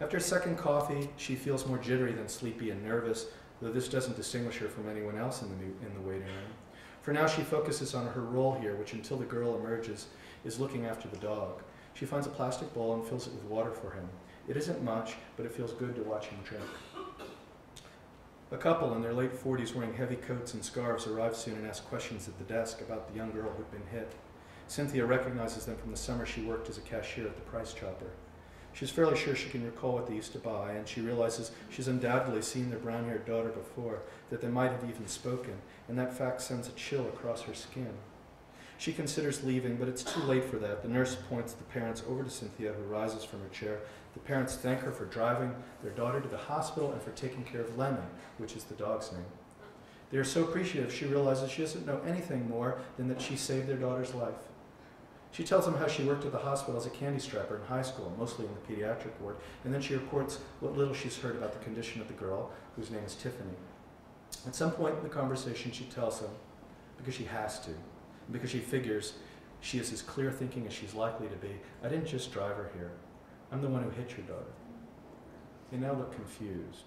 After a second coffee, she feels more jittery than sleepy and nervous, though this doesn't distinguish her from anyone else in the waiting room. For now, she focuses on her role here, which until the girl emerges, is looking after the dog. She finds a plastic bowl and fills it with water for him. It isn't much, but it feels good to watch him drink. A couple in their late 40s wearing heavy coats and scarves arrive soon and ask questions at the desk about the young girl who'd been hit. Cynthia recognizes them from the summer she worked as a cashier at the Price Chopper. She's fairly sure she can recall what they used to buy, and she realizes she's undoubtedly seen their brown-haired daughter before, that they might have even spoken, and that fact sends a chill across her skin. She considers leaving, but it's too late for that. The nurse points the parents over to Cynthia, who rises from her chair. The parents thank her for driving their daughter to the hospital and for taking care of Lemon, which is the dog's name. They are so appreciative she realizes she doesn't know anything more than that she saved their daughter's life. She tells them how she worked at the hospital as a candy strapper in high school, mostly in the pediatric ward, and then she reports what little she's heard about the condition of the girl, whose name is Tiffany. At some point in the conversation, she tells them, because she has to, and because she figures she is as clear thinking as she's likely to be, I didn't just drive her here. I'm the one who hit your daughter. They now look confused.